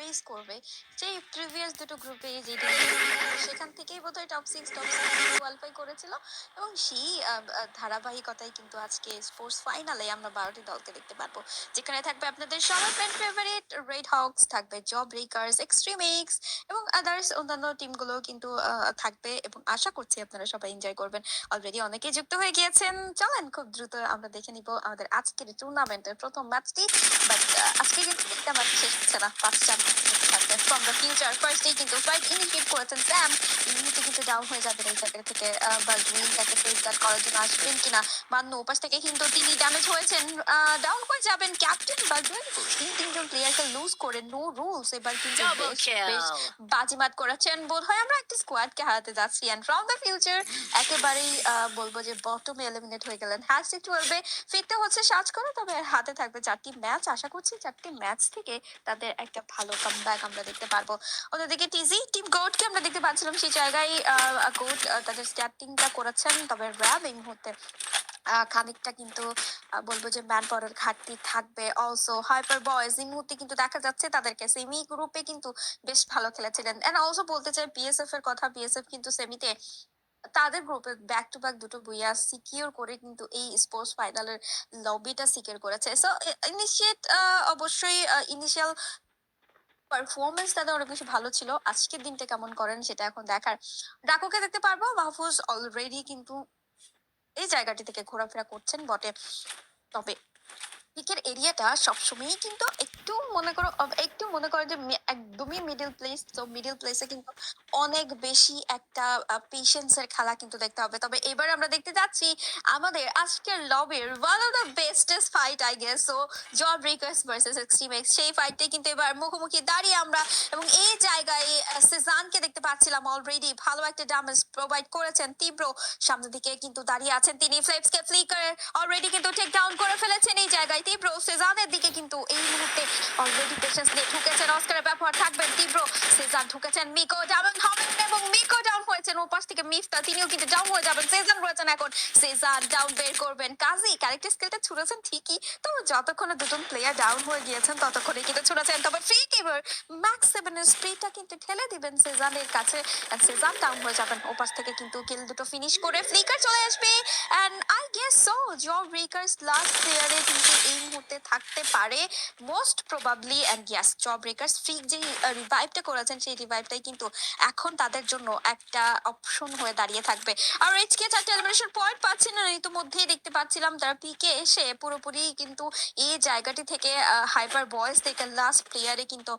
Face করবে সেই previous দুটো গ্রুপে যে টিম সেখান থেকেই বোধহয় টপ 6 কোয়ালিফাই করেছিল এবং সেই ধারাবাহিকতায় কিন্তু আজকে স্পোর্টস ফাইনালে আমরা 12টি দলকে দেখতে পারবো, যেখানে থাকবে আপনাদের সবার ফেভারিট রেড হকস, থাকবে জব ব্রেকার্স, এক্সট্রিম এক্স এবং আদার্স অন্যান্য টিমগুলো কিন্তু থাকবে এবং আশা করছি আপনারা সবাই এনজয় করবেন। অলরেডি অনেকেই যুক্ত হয়ে গিয়েছেন, চলেন খুব দ্রুত আমরা দেখে নিব আমাদের আজকের টুর্নামেন্টের প্রথম ম্যাচটি। বাট আজকে কিন্তু একটা ম্যাচ শেষ হচ্ছে না, 5টা থাকবে ফ্রম দ্য ফিউচার। ফার্স্টেই কিন্তু ফাইট ইনিশিয়েট করেছেন স্যাম, ইনিতে কিন্তু ডাউন হয়ে যাবেন এই জায়গা থেকে। বালডুইন তাকে ফেস গার্ড করার জন্য আসবেন কিনা, মান্নু ওপাশ থেকে কিন্তু তিনি ড্যামেজ হয়েছেন, ডাউন হয়ে যাবেন ক্যাপ্টেন বালডুইন। তিনজন প্লেয়ারকে লুজ করে নো রুলস এবার কিন্তু বেশ বেশ বাজিমাত করেছেন। বোধ হয় আমরা একটা স্কোয়াডকে হারাতে যাচ্ছি এন্ড ফ্রম দ্য ফিউচার একেবারেই বলবো যে বটমে এলিমিনেট হয়ে গেলেন। হ্যাশট্যাগ 12 ফিরতে হচ্ছে সার্চ করে, তবে হাতে থাকবে 4টি ম্যাচ। আশা করছি 4টি ম্যাচ থেকে তাদের একটা ভালো কামব্যাক আমরা দেখতে পারবো। অন্যদিকে টিজি টিম গোটকে আমরা দেখতে পাচ্ছিলাম সেই জায়গায় গোট তাদের স্টার্টিংটা করেছেন, তবে র্যাব এই মুহূর্তে খানিকটা কিন্তু বলবো যে ম্যান পাওয়ারের ঘাটতি থাকবে। অলসো হাইপার বয়েজ এই মুহূর্তে কিন্তু দেখা যাচ্ছে তাদেরকে সেমি গ্রুপে কিন্তু বেশ ভালো খেলেছিলেন। এন্ড অলসো বলতে চাই বিএসএফ এর কথা, বিএসএফ কিন্তু সেমিতে তাদের গ্রুপে ব্যাক টু ব্যাক দুটো বুইয়া সিকিউর করে কিন্তু এই স্পোর্টস ফাইনালের লবিটা সিকিউর করেছে। সো ইনিশিয়েট অবশ্যই ইনিশিয়াল পারফরমেন্স তাদের অনেক বেশি ভালো ছিল। আজকের দিনটা কেমন করেন সেটা এখন দেখার। ডাকুকে দেখতে পারবো, মাহফুজ অলরেডি কিন্তু এই জায়গাটি থেকে ঘোরাফেরা করছেন বটে, তবে পিকের এরিয়াটা সবসময়ই কিন্তু একটু মনে করো যে একদমই মিডল প্লেস, তো মিডল প্লেসে কিন্তু অনেক বেশি একটা পেশেন্সের খেলা কিন্তু দেখতে হবে। তবে এবার আমরা দেখতে যাচ্ছি আমাদের আজকের লবির one of the bestest fight I guess, so job request versus extreme X, সেই ফাইটটাই কিন্তু এবার মুখোমুখি দাঁড়িয়ে আমরা। এবং এই জায়গায় সেজানকে দেখতে পাচ্ছিলাম অলরেডি ভালো একটা ড্যামেজ প্রোভাইড করেছেন তীব্র, সামনের দিকে কিন্তু দাঁড়িয়ে আছেন তিনি। ফ্লেপসকে ফ্লিকার অলরেডি কিন্তু টেক ডাউন করে ফেলেছেন এই জায়গায় তীব্র। সেজানের দিকে কিন্তু এই মুহূর্তে অলরেডি পেশেন্স নিয়ে ঢুকেছেন, অস্কারের ব্যবহার থাকবেন তীব্র। সেজান ঢুকেছেন, মিকো ডাউন হবেন এবং মিকো ডাউন হয়েছেন। ওপাশ থেকে মিফতা তিনিও কিন্তু ডাউন হয়ে যাবেন। সেজান রয়েছেন এখন, সেজান ডাউন বের করবেন। কাজী ক্যারেক্টার স্কিলটা ছুড়েছেন ঠিকই, তো যতক্ষণে দুজন প্লেয়ার ডাউন হয়ে গিয়েছেন ততক্ষণে কিন্তু ছুড়েছেন। তবে ফ্রি কিভার ম্যাক্স 7 এর স্প্রেটা কিন্তু ঠেলে দিবেন সেজানের কাছে, সেজান ডাউন হয়ে যাবেন। ওপাশ থেকে কিন্তু কিল দুটো ফিনিশ করে ফ্লিকার চলে আসবে। And I guess so job breakers last প্লেয়ারে কিন্তু এই মুহূর্তে থাকতে পারে most probably. And yes, job breakers freak যে রিভাইভটা করেছেন সেই রিভাইভটাই কিন্তু এখন তাদের জন্য একটা অপশন হয়ে দাঁড়িয়ে থাকবে। আর এইচকে 4টা এলিমিনেশন পয়েন্ট পাচ্ছেন না, ইতিমধ্যেই দেখতে পাচ্ছিলাম তারা পিকে এসে পুরোপুরি কিন্তু এই জায়গাটি থেকে হাইপার বয়েজ থেকে লাস্ট প্লেয়ারে কিন্তু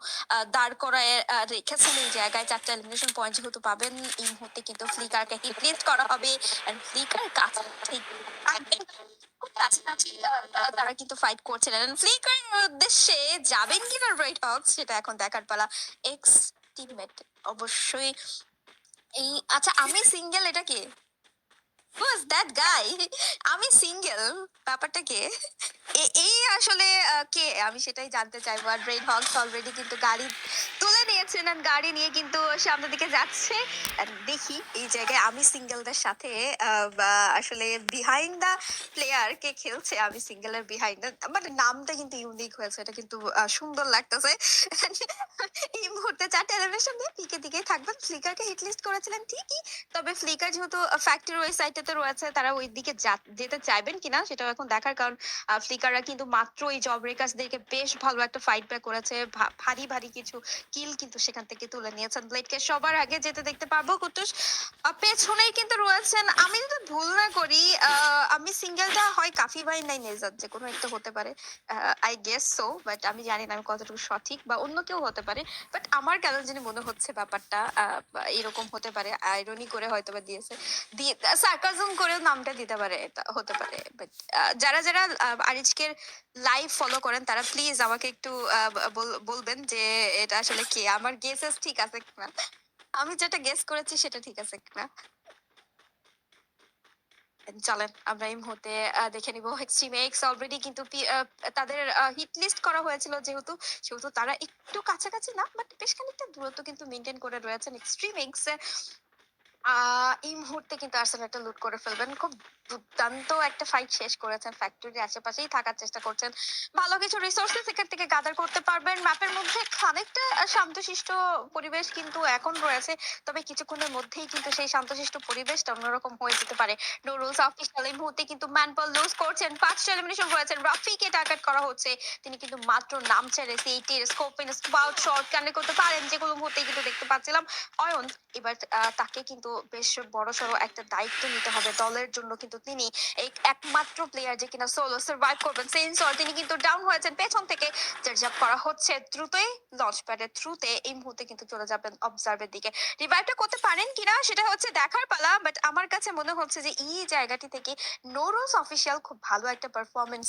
দাঁড় করায় রেখেছেন এই জায়গায়। 4টা এলিমিনেশন পয়েন্ট যেহেতু পাবেন এই মুহূর্তে কিন্তু ফ্লিকারকে হিট লিস্ট করা হবে এন্ড ফ্লিকার কাছে খুব কাছাকাছি তারা কিন্তু ফাইট করছিলেন। ফ্লিকার উদ্দেশ্যে যাবেন কিনা রেড হকস সেটা এখন দেখার পালা। এক্স টিমমেট অবশ্যই এই, আচ্ছা আমি সিঙ্গেল, এটা কে? Who is that guy? আমি সিঙ্গেল, ব্যাপারটা কে? এই আসলে কে আমি সেটাই জানতে চাইবো। আর রেড হকস অলরেডি কিন্তু গাড়ি তুলে নিয়েছেন and গাড়ি নিয়ে কিন্তু সামনের দিকে যাচ্ছে। And দেখি এই জায়গায় আমি সিঙ্গেলদের সাথে আসলে বিহাইন্ড দা প্লেয়ার কে খেলছে। আমি সিঙ্গেলের বিহাইন্ড, মানে নামটা কিন্তু ইউনিক হয়েছে, এটা কিন্তু সুন্দর লাগতেছে। এই মুহূর্তে 4টা এলিমিনেশন দিয়ে পিকে দিকে থাকবেন। ফ্লিকারকে হিট লিস্ট করেছিলেন ঠিকই, তবে ফ্লিকার যেহেতু ফ্যাক্টরি ওই সাইডটাতে রয়েছে, তারা ওই দিকে যেতে চাইবেন কিনা সেটাও এখন দেখার। কারণ ফ্লিকাররা কিন্তু মাত্র এই জব ব্রেকার্সদেরকে বেশ ভালো একটা ফাইট ব্যাক করেছে, ভারী ভারী কিছু কিল কিন্তু সেখান থেকে তুলে নিয়েছেন। ব্লেডকে সবার আগে যেতে দেখতে পারবো। কুটুস পেছনেই কিন্তু রয়েছেন, আমি যদি ভুল না করি আমি সিঙ্গেলটা হয় কাফি ভাই নাই নেজাত, যে কোনো একটা হতে পারে আই গেস সো, বাট আমি জানি না আমি কতটুকু সঠিক, বা অন্য কেউ হতে পারে। বাট আমার কেন জানি মনে হচ্ছে ব্যাপারটা এরকম হতে পারে, আইরনি করে হয়তো বা দিয়েছে, দিয়ে সার্কাজম করেও নামটা দিতে পারে, হতে পারে। বাট যারা যারা আরিজকের লাইভ ফলো করেন তারা প্লিজ আমাকে একটু বলবেন যে এটা আসলে কে, আমার গেসেস ঠিক আছে কিনা, আমি যেটা গেস করেছি সেটা ঠিক আছে কিনা। চলেন আমরা এই মুহূর্তে দেখে নিব। এক্সট্রিম এক্স অলরেডি কিন্তু তাদের হিট লিস্ট করা হয়েছিল, যেহেতু সেহেতু তারা একটু কাছাকাছি না, বাট বেশ খানিকটা দূরত্ব কিন্তু মেনটেন করে রয়েছেন এক্সট্রিম এক্স। এই মুহূর্তে কিন্তু আর্সেনালটা লুট করে ফেলবেন। খুব দুর্দান্ত একটা ফাইট শেষ করেছেন। ফ্যাক্টরির আশেপাশেই থাকার চেষ্টা করছেন। ভালো কিছু রিসোর্সেস এখান থেকে গাদার করতে পারবেন। ম্যাপের মধ্যে খানিকটা শান্তশিষ্ট পরিবেশ কিন্তু এখন রয়েছে। তবে কিছুক্ষণের মধ্যেই কিন্তু সেই শান্তশিষ্ট পরিবেশটা অন্যরকম হয়ে যেতে পারে। নো রুলস অফিসিয়াল এই মুহূর্তে কিন্তু ম্যানপল লুজ করছেন। ৫ টা এলিমিনেশন রয়েছেন। রাফিকে টার্গেট করা হচ্ছে। তিনি কিন্তু মাত্র নামছে সিটির স্কোপিং স্পাউট শট কানেক্ট করতে পারেন। যেগুলো মুহূর্তেই কিন্তু দেখতে পাচ্ছিলাম। অয়ন এবার তাকে কিন্তু বেশ বড়সড় একটা দায়িত্ব নিতে হবে দলের জন্য। কিন্তু তিনি এই একমাত্র প্লেয়ার যে কিনা সোলো সার্ভাইভ করবেন। সেন্সর তিনি কিন্তু ডাউন হয়েছেন পেছন থেকে। জার্জাপ করা হচ্ছে দ্রুতই লঞ্চ প্যাডের থ্রুতে এই মুহূর্তে কিন্তু চলে যাবেন অবজার্ভের দিকে। রিভাইভটা করতে পারেন কিনা সেটা হচ্ছে দেখার পালা। বাট আমার কাছে মনে হচ্ছে যে এই জায়গাটি থেকে নোরোস অফিসিয়াল খুব ভালো একটা পারফরমেন্স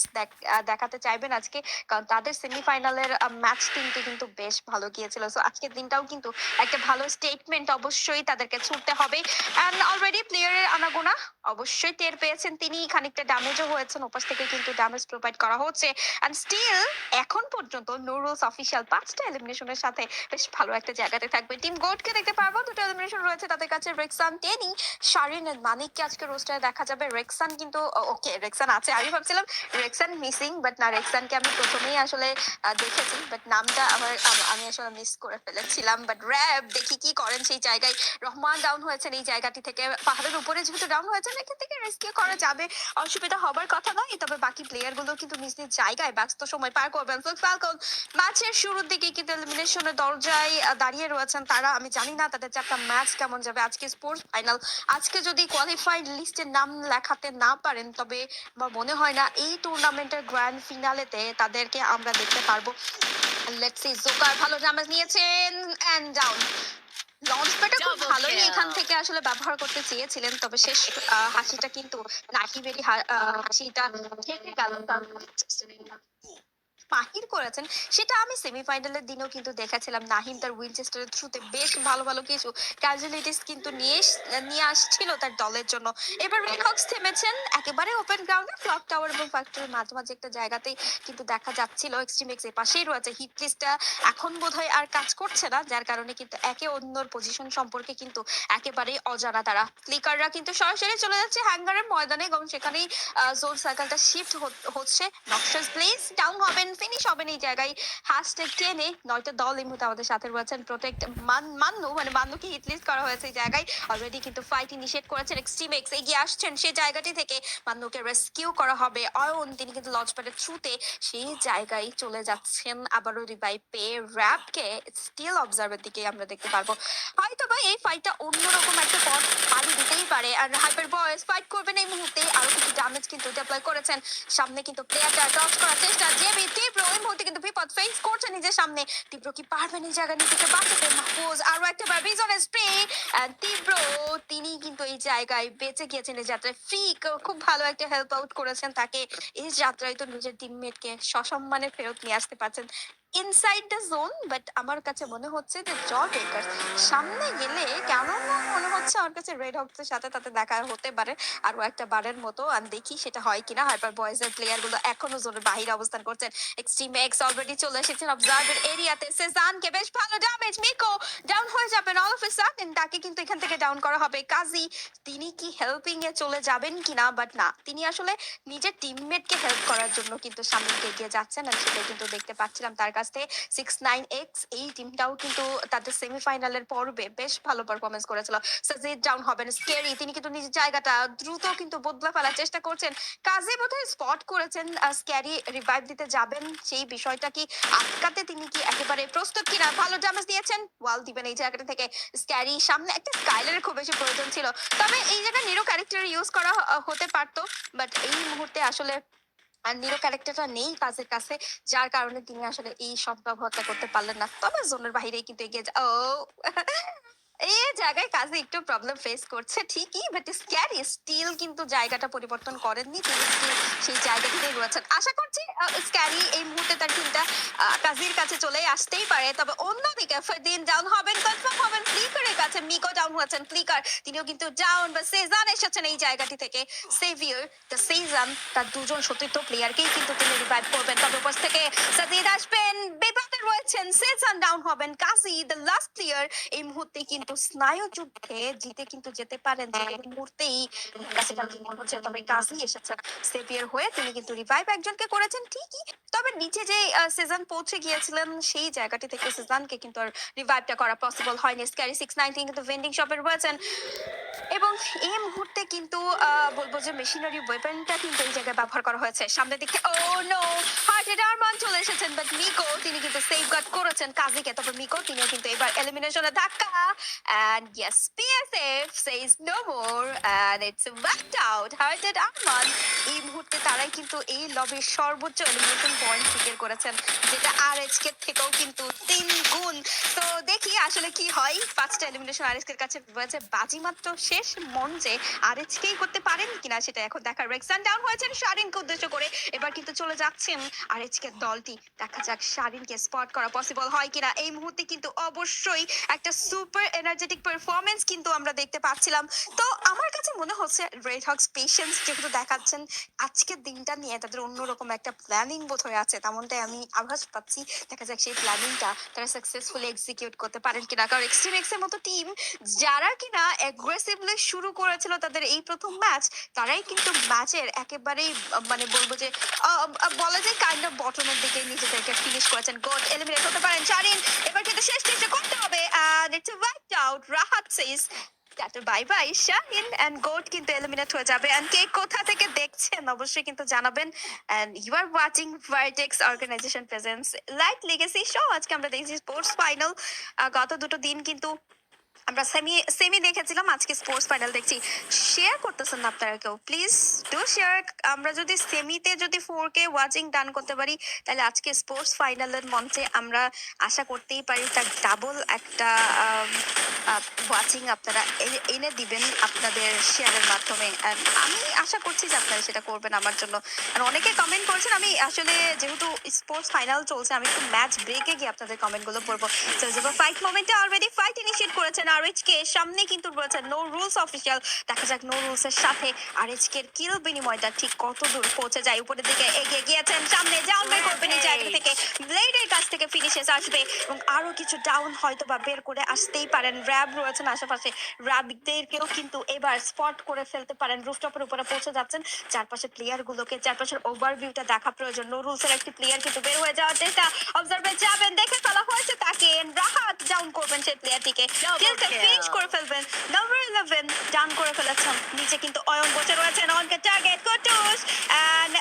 দেখাতে চাইবেন আজকে। কারণ তাদের সেমিফাইনালের ম্যাচ তিনটি কিন্তু বেশ ভালো গিয়েছিল। সো আজকের দিনটাও কিন্তু একটা ভালো স্টেটমেন্ট অবশ্যই তাদেরকে ছুটতে হবে। অ্যান্ড অলরেডি প্লেয়ারের আনাগোনা অবশ্যই টের পেয়েছেন তিনি। খানিকটা ড্যামেজও হয়েছেন। ওপাশ থেকে কিন্তু ড্যামেজ প্রোভাইড করা হচ্ছে। অ্যান্ড স্টিল এখন পর্যন্ত নুরুলস অফিসিয়াল ৫টা এলিমিনেশনের সাথে বেশ ভালো একটা জায়গাতে থাকবে। টিম গোটকে দেখতে পারবো। ২টো এলিমিনেশন রয়েছে তাদের কাছে। রেক্সান, টেনি, শারিন এন্ড মানিককে আজকে রোস্টারে দেখা যাবে। রেক্সান কিন্তু ওকে রেক্সান আছে। আমি ভাবছিলাম রেক্সান মিসিং, বাট না, রেক্সানকে আমি প্রথমেই আসলে দেখেছি, বাট নামটা আমি আসলে মিস করে ফেলেছিলাম। বাট র্যাব দেখি কি করেন সেই জায়গায়। রহমান ডাউন হয়েছেন এই জায়গাটি থেকে। পাহাড়ের উপরে যেহেতু ডাউন হয়েছেন এখান থেকে রেস্কিউ করা যাবে, অসুবিধা হবার কথা নয়। তবে বাকি প্লেয়ার গুলো কিন্তু নিজ নিজ জায়গায় ব্যস্ত সময় পার করবেন। ফ্যালকন ম্যাচের শুরুর দিকে কিন্তু এলিমিনেশনের দরজায় দাঁড়িয়ে রয়েছেন তারা। আমি জানি না তাদের চারটা ম্যাচ কেমন যাবে। আজকে স্পোর্টস ফাইনাল। আজকে যদি কোয়ালিফাইড লিস্টের নাম লেখাতে না পারেন তবে আমার মনে হয় না এই টুর্নামেন্টের গ্র্যান্ড ফিনালেতে তাদেরকে আমরা দেখতে পারবো। Let's see. জোকার ভালো ড্যামেজ নিয়েছেন এন্ড ডাউন। লঞ্চ প্যাডটা খুব Double ভালোই এখান kill. থেকে আসলে ব্যবহার করতে চেয়েছিলেন, তবে শেষ হাসিটা কিন্তু নাহিবেরই হাসিটা থেকে গেল। বাহির করেছেন সেটা আমি সেমিফাইনালের দিনেও কিন্তু দেখেছিলাম। নাহিম তার উইনচেস্টারের থ্রুতে বেশ ভালো ভালো কিছু ক্যাজুয়ালিটিস কিন্তু নিয়ে আসছিল তার দলের জন্য। এবার রেডহক্স থেমেছেন একেবারে ওপেন গ্রাউন্ডে। ক্লক টাওয়ার এবং ফ্যাক্টরির মাঝামাঝি একটা জায়গাতেই কিন্তু দেখা যাচ্ছিল। এক্সট্রিম এক্স এর পাশেই রয়েছে। হিট লিস্টটা এখন বোধহয় আর কাজ করছে না, যার কারণে কিন্তু একে অন্যর পজিশন সম্পর্কে কিন্তু একেবারেই অজানা তারা। ফ্লিকাররা কিন্তু সরাসরি চলে যাচ্ছে হ্যাঙ্গারের ময়দানে এবং সেখানেই জোন সার্কেলটা শিফট হচ্ছে। নকশাস প্লেস ডাউন হবেন, ফিনিশ হবেন এই জায়গায়। হ্যাশট্যাগ টেনে ৯টা দল এই মুহূর্তে আমাদের সাথে রয়েছেন। প্রোটেক্ট মান্নুকে হিটলিস্ট করা হয়েছে এই জায়গায়। অলরেডি কিন্তু ফাইট ইনিশিয়েট করেছেন। এক্সট্রিম এক্স এগিয়ে আসছেন সেই জায়গাটি থেকে। মান্নুকে রেস্কিউ করা হবে। অয়ন তিনি কিন্তু লঞ্চ প্যাডের থ্রুতে সেই জায়গায় চলে যাচ্ছেন। আবারও রিভাইভ পেয়ে র্যাপকে স্টিল অবজার্ভের দিকে আমরা দেখতে পারবো। হয়তো বা এই ফাইটটা অন্যরকম একটা পথ পাড়ি দিতেই পারে। আর হাইপার বয়েস ফাইট করবেন এই মুহূর্তে। আরো কিছু ড্যামেজ কিন্তু ডিপ্লয় করেছেন। সামনে কিন্তু প্লেয়ারটা টচ করার চেষ্টা। জেবি তীব্র এই মুহূর্তে কিন্তু বিপদ ফেস করছে নিজের সামনে। তীব্র কি পারবেন এই জায়গা নিজেকে বাঁচাতে? মাহফুজ আরো একটা বার বিজনের স্প্রে। তীব্র তিনি কিন্তু এই জায়গায় বেঁচে গিয়েছেন এই যাত্রায়। ফ্রিক খুব ভালো একটা হেল্প আউট করেছেন তাকে। এই যাত্রায় তো নিজের টিমমেটকে সসম্মানে ফেরত নিয়ে আসতে পারছেন ইনসাইড দ্য জোন। বাট আমার কাছে মনে হচ্ছে যে জ বেকার সামনে গেলে কেমন মনে হচ্ছে আমার কাছে রেড হক্সের সাথে তাতে দেখা হতে পারে আরো একটা বারের মতো। আর দেখি সেটা হয় কিনা। হাইপার বয়েজের প্লেয়ার গুলো এখনো জোনের বাহিরে অবস্থান করছেন। এক্সট্রিম এক্স অলরেডি চলে এসেছেন অবজার্ভের এরিয়াতে। সেজানকে বেশ ভালো ড্যামেজ। মিকো ডাউন হয়ে যাবেন অল অফ এ সাডেন। তাকে কিন্তু এখান থেকে ডাউন করা হবে। কাজী তিনি কি হেল্পিং এ চলে যাবেন কিনা, বাট না, তিনি আসলে নিজের টিমমেটকে হেল্প করার জন্য কিন্তু সামনে এগিয়ে যাচ্ছেন। আর সেটা কিন্তু দেখতে পাচ্ছিলাম তার কাছ থেকে। 6ix এই টিমটাও কিন্তু তাদের সেমিফাইনালের পর্বে বেশ ভালো পারফরমেন্স করেছিল। সাজিদ ডাউন হবেন। স্কেরি তিনি কিন্তু নিজের জায়গাটা দ্রুত কিন্তু বদলে ফেলার চেষ্টা করছেন। কাজে বোধহয় স্পট করেছেন স্ক্যারি রিভাইভ দিতে যাবেন, সেই বিষয়টা কি আটকাতে তিনি কি একেবারে প্রস্তুত কিনা। ভালো ড্যামেজ দিয়েছেন। ওয়াল দিবেন এই জায়গাটা থেকে। স্ক্যারি সামনে একটা স্কাইলারের খুব বেশি প্রয়োজন ছিল, তবে এই জায়গায় নিরো ক্যারেক্টার ইউজ করা হতে পারতো। বাট এই মুহূর্তে আসলে আর নিরো ক্যারেক্টারটা নেই কাজের কাছে, যার কারণে তিনি আসলে এই সব ব্যবহারটা করতে পারলেন না। তবে জোনের বাহিরেই কিন্তু এগিয়ে ও এই জায়গায় কাজে একটু প্রবলেম ফেস করছে ঠিকই, বাট স্ক্যারি স্টিল কিন্তু জায়গাটা পরিবর্তন করেননি। তিনি স্টিল সেই জায়গাটাতেই রয়েছেন। আশা করছি স্ক্যারি এই মুহূর্তে তার টিমটা কাজীর কাছে চলে আসতেই পারে। তবে অন্যদিকে ফারদিন ডাউন হবেন, কনফার্ম হবেন ফ্লিকারের কাছে। মিকো ডাউন হয়েছেন। ফ্লিকার তিনিও কিন্তু ডাউন, বা সেজান এসেছেন এই জায়গাটি থেকে। সেভিয়ার দ্য সেজান তার দুজন সতীর্থ প্লেয়ারকেই কিন্তু তিনি রিভাইভ করবেন। তবে উপর থেকে সাজিদ আসবেন, বিপদে রয়েছেন। সেজান ডাউন হবেন। কাজী দ্য লাস্ট প্লেয়ার এই মুহূর্তে কিন্তু স্নায়ু যুদ্ধে জিতে কিন্তু যেতে পারেন যে কোনো মুহূর্তেই। কাছে তার মনে হচ্ছে, তবে কাজই এসেছেন সেভিয়ার হয়ে। তিনি কিন্তু রিভাইভ একজনকে করেছেন ঠিকই, তবে নিচে যে সিজন পৌঁছে গিয়েছিলেন সেই জায়গাটি থেকে সিজনকে কিন্তু আর রিভাইভটা করা পসিবল হয়নি। স্ক্যারি 619 কিন্তু ভেন্ডিং শপে রয়েছেন এবং এই মুহূর্তে কিন্তু বলবো যে মেশিনারি ওয়েপনটা কিন্তু এই জায়গায় ব্যবহার করা হয়েছে। সামনের দিকে ও নো, হার্টেড আরমান চলে এসেছেন, বাট মিকো তিনি কিন্তু সেফ গার্ড করেছেন কাজীকে। তবে মিকো তিনিও কিন্তু এবার এলিমিনেশনে ধাক্কা, and yes PSF says no more and it's wiped out. হার্টেড আরমান এই মুহূর্তে তারাই কিন্তু এই লবির সর্বোচ্চ এলিমিনেশন পয়েন্ট সিকিউর করেছেন, যেটা আরএচকে থেকেও কিন্তু 3 গুণ। তো দেখি আসলে কি হয়। 5টা এলিমিনেশন আরএচকে কাছে রয়েছে, বাজিমাত্র শেষ মঞ্চে আরএচকেই করতে পারেন কিনা সেটা এখন দেখার। রেক্সান ডাউন হয়েছেন শারিনকে উদ্দেশ্য করে, এবার কিন্তু চলে যাচ্ছেন আরএচকে দলটি। দেখা যাক শারিনকে স্পট করা পসিবল হয় কিনা। এই মুহূর্তে কিন্তু অবশ্যই একটা সুপার এনার্জেটিক পারফরমেন্স কিন্তু আমরা দেখতে পাচ্ছিলাম। তো আমার কাছে মনে হচ্ছে রেড হক্স পেশেন্স যেহেতু দেখাচ্ছেন, আজকের দিনটা নিয়ে তাদের অন্যরকম একটা প্ল্যানিং বোধ হয়ে আছে, তেমনটাই আমি আভাস পাচ্ছি। দেখা যাক সেই প্ল্যানিংটা তারা সাকসেসফুলি এক্সিকিউট করতে পারেন কিনা। কারণ এক্সট্রিম এক্স এর মতো টিম যারা কিনা অ্যাগ্রেসিভলি শুরু করেছিল তাদের এই প্রথম ম্যাচ, তারাই কিন্তু ম্যাচের একেবারেই মানে বলবো যে বলা যায় কাইন্ড অফ বটমের দিকে নিজেদেরকে ফিনিশ করেছেন। গোড এলিমিনেট হতে পারেন শারিন, এবার কিন্তু শেষ চেষ্টা করতে হবে and it's wiped out. Rahat says tata bye bye Shaheen, and goat কিন্তু এলিমিনেট হয়ে যাবে। এন্ড কে কোথা থেকে দেখছেন অবশ্যই কিন্তু জানাবেন। And you are watching Vertex Organization presents Light Legacy show. আজকে আমরা দেখছি স্পোর্টস ফাইনাল। গত দুটো দিন কিন্তু আমরা সেমি সেমি দেখেছিলাম, আজকে স্পোর্টস ফাইনাল দেখছি। শেয়ার করতেছেন না আপনারা কেউ, প্লিজ ডু শেয়ার। আমরা যদি সেমিতে যদি 4K ওয়াচিং ডান করতে পারি, তাহলে আজকে স্পোর্টস ফাইনালের মঞ্চে আমরা আশা করতেই পারি তার ডাবল একটা ওয়াচিং আপনারা এনে দিবেন আপনাদের শেয়ারের মাধ্যমে। And আমি আশা করছি যে আপনারা সেটা করবেন আমার জন্য। আর অনেকে কমেন্ট করছেন, আমি আসলে যেহেতু স্পোর্টস ফাইনাল চলছে, আমি একটু ম্যাচ ব্রেকে গিয়ে আপনাদের কমেন্টগুলো পড়বো। চলে যাবো ফাইট মোমেন্টে। অলরেডি ফাইট ইনিশিয়েট করেছেন আরএচকে, সামনে কিন্তু রয়েছে নো রুলস অফিসিয়াল। দেখা যাক নো রুলস এর সাথে আরএচকে এর কিল বিনিময়টা ঠিক কত দূর পৌঁছে যায়। উপরের দিকে এগিয়ে গিয়েছেন, সামনে ডাউন বের করবেন এই জায়গা থেকে, ব্লেডের কাছ থেকে ফিনিশেস আসবে এবং আরো কিছু ডাউন হয়তো বা বের করে আসতেই পারেন। র্যাব রয়েছেন আশেপাশে, র্যাবদেরকেও কিন্তু এবার স্পট করে ফেলতে পারেন। রুফটপের উপরে পৌঁছে যাচ্ছেন, চারপাশে প্লেয়ার গুলোকে, চারপাশের ওভারভিউটা দেখা প্রয়োজন। নো রুলসের একটি প্লেয়ার কিন্তু বের হয়ে যাওয়ার চেষ্টা, অবজার্ভে যাবেন, দেখে ফেলা হয়েছে তাকে। রাহাত ডাউন করবেন সেই প্লেয়ারটিকে, কিলকে ফিনিশ করে ফেলবেন। নাম্বার 11 ডাউন করে ফেলেছেন। নিচে কিন্তু অয়ন বসে রয়েছেন, অনকে টার্গেট কুটুস এন্ড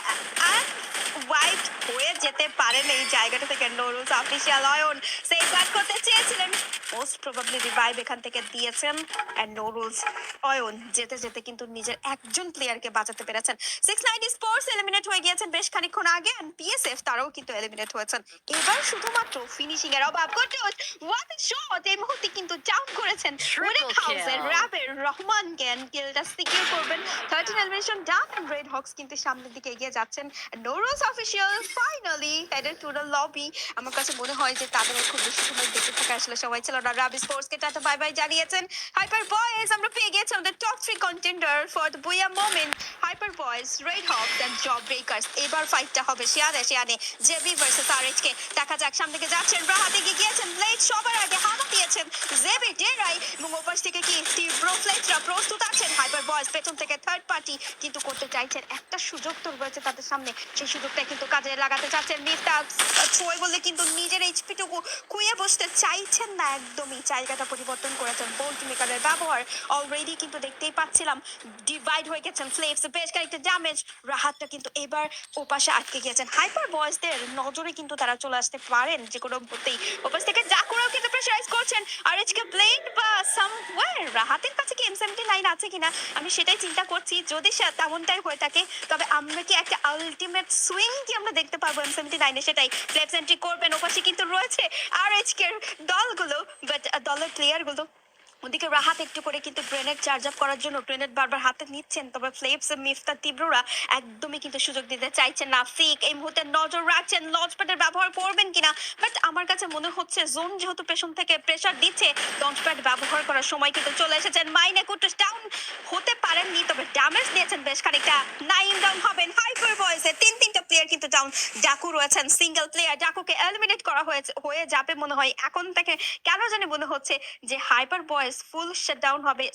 ওয়াইপ হয়ে যেতে পারেন এই জায়গাটা থেকে। No rules official Ayan save back করতে চেয়েছিলেন, মোস্ট প্রবাবলি রিভাইভ এখান থেকে দিয়েছেন। এন্ড নো রুলস অয়ন যেতে যেতে কিন্তু নিজের একজন প্লেয়ারকে বাঁচাতে পেরেছেন। 690 স্পোর্টস এলিমিনেট হয়ে গিয়েছেন বেশ খানিকক্ষণ আগে, এন্ড পিএসএফ তারাও কিন্তু এলিমিনেট হয়েছেন। এবার শুধুমাত্র ফিনিশিং এর অভাব। Kutus what a shot! এই মুহূর্তে কিন্তু ডাউন করেছেন উইনিং হাউসের র্যাবের রহমানকে, এন্ড কিলটা সিকিউর করবেন। 13 elimination done, and Red Hawks কিন্তু সামনের দিকে এগিয়ে যাচ্ছেন। No rules official finally headed to the lobby. আমার কাছে মনে হয় যে তাদের খুব বেশি সময় বেঁচে থাকা আসলে সবাই ছিল না। রাবি স্পোর্টসকে টাটা বাই বাই জানিয়েছেন। হাইপার বয়েজ আমরা পেয়ে গেছি আমাদের top 3 contender for the booyah moment. Hyper Boys, Red Hawks and Job Breakers. এবার ফাইটটা হবে শিয়ানে শিয়ানে, জেবি ভার্সেস আরএচকে। দেখা যাক সামনে দিকে যাচ্ছেন, রাহাতে গিয়েছেন, ব্লেড সবার আগে হামা দিয়েছেন জেবি ডেরাই, এবং ওপাশ থেকে কি তীব্র ফ্লেটরা প্রস্তুত আছেন। হাইপার বয়েজ পেছন থেকে থার্ড পার্টি কিন্তু করতে চাইছেন, একটা সুযোগ তো রয়েছে তাদের সামনে, সেই সুযোগটা কিন্তু কাজে লাগাতে চাচ্ছেন। মিফতা ছয় বললে কিন্তু নিজের এইচপিটুকু খুইয়ে বসতে চাইছেন না একদমই, জায়গাটা পরিবর্তন করেছেন। বোল্ট মেকারের ব্যবহার অলরেডি কিন্তু দেখতেই পাচ্ছিলাম, ডিভাইড হয়ে গেছেন ফ্লেপস, বেশ কয়েকটা ড্যামেজ। রাহাতটা কিন্তু এবার ওপাশে আটকে গিয়েছেন। হাইপার বয়েজদের নজরে কিন্তু তারা চলে আসতে পারেন যে কোনো মুহূর্তেই। ওপাশ থেকে জাকুরাও কিন্তু প্রেসারাইজ করছেন আর আজকে ব্লেড বা সামওয়্যার রাহাতের কাছে কি M79 আছে কিনা, আমি সেটাই চিন্তা করছি। যদি তেমনটাই হয়ে থাকে, তবে আমরা কি একটা আলটিমেট সুইং কি আমরা দেখতে পারবো M79 এ, সেটাই ফ্লেপস এন্ট্রি করবেন। ওপাশে কিন্তু রয়েছে আর এইচকের দলগুলো, বাট দলের প্লেয়ারগুলো। ওদিকে রাহাত একটু করে কিন্তু গ্রেনেড চার্জ আপ করার জন্য গ্রেনেড বারবার হাতে নিচ্ছেন, তবে ফ্লেপস মিফতা তীব্ররা একদমই কিন্তু সুযোগ দিতে চাইছেন না। ফিক এই মুহূর্তে নজর রাখছেন লঞ্চপ্যাডের ব্যবহার করবেন কিনা, বাট আমার কাছে মনে হচ্ছে জোন যেহেতু পেছন থেকে প্রেসার দিচ্ছে, লঞ্চপ্যাড ব্যবহার করার সময় কিন্তু চলে এসেছেন। মাইনে কুটুস ডাউন হতে পারেননি, তবে ড্যামেজ দিয়েছেন বেশ খানিকটা। 9 ডাউন হবেন হাইপার বয়েজে, তিনটা প্লেয়ার কিন্তু ডাউন। ডাকু রয়েছেন সিঙ্গেল প্লেয়ার, ডাকুকে এলিমিনেট করা হয়ে যাবে মনে হয় এখন থেকে। কেন জানি মনে হচ্ছে যে হাইপার বয়েজ বয়েজ ফুল শাটডাউন হবে।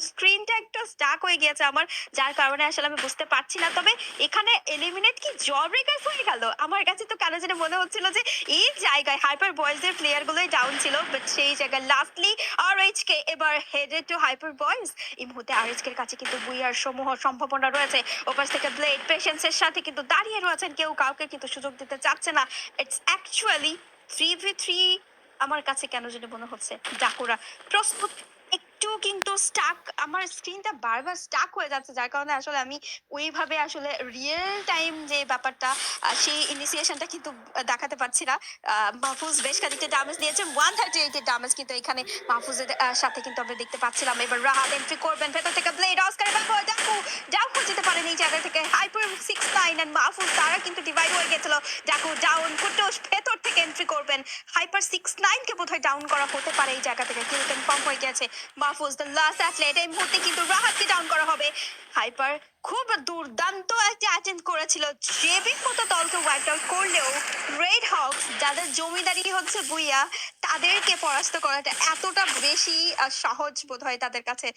স্ক্রিনটা একটু স্টাক হয়ে গিয়েছে আমার, যার কারণে আসলে আমি বুঝতে পারছি না। তবে এখানে এলিমিনেট কি জব ব্রেকার্স হয়ে গেল? আমার কাছে তো কেন যেন মনে হচ্ছিল যে এই জায়গায় হাইপার বয়েজের প্লেয়ার গুলোই ডাউন ছিল, বাট সেই জায়গায় লাস্টলি আরএইচকে এবার হেডেড টু হাইপার বয়েজ। এই মুহূর্তে আরএইচকে এর কাছে কিন্তু বুইয়ার সমূহ সম্ভাবনা রয়েছে। ওপাশ থেকে ব্লেড পেশেন্সের সাথে কিন্তু দাঁড়িয়ে রয়েছেন, কেউ কাউকে কিন্তু সুযোগ দিতে চাচ্ছে না। It's actually 3v3। আমার কাছে কেন জানি মনে হচ্ছে ডাকুরা প্রস্তুত। একটু কিন্তু স্টাক, আমার স্ক্রিনটা বারবার স্টাক হয়ে যাচ্ছে, যার কারণে আসলে আমি ওইভাবে আসলে রিয়েল টাইম যে ব্যাপারটা সেই ইনিশিয়েশনটা কিন্তু দেখাতে পারছি না। মাহফুজ বেশ খানিকটা ড্যামেজ দিয়েছে, 138 এর ড্যামেজ কিন্তু এখানে মাহফুজের সাথে কিন্তু আমরা দেখতে পাচ্ছিলাম। এবার রাহাত এন্ট্রি করবেন ভেতর থেকে, ব্লেড অস্কার ব্যবহার ডাকু ডাকু যেতে পারেন এই জায়গা থেকে। হাইপার 69 এন্ড মাহফুজ তারা কিন্তু ডিভাইড হয়ে গেছিল। ডাকু ডাউন, কুটুস ভেতর থেকে এন্ট্রি করবেন। হাইপার 69 কে বোধহয় ডাউন করা হতে পারে এই জায়গা থেকে, কিল কনফার্ম হয়ে গেছে। মাহফুজ দ্য লাস্ট অ্যাথলেট, এই মুহূর্তে কিন্তু রাহাতকে ডাউন করা হবে। হাইপার খুব দুর্দান্ত একটা অ্যাটেম্প করেছিল, জেবির মতো দলকে ওয়াইপ আউট করলেও রেড হকস যাদের জমিদারি হচ্ছে বুইয়া, তাদেরকে পরাস্ত করাটা এতটা বেশি সহজ বোধ হয় তাদের কাছে।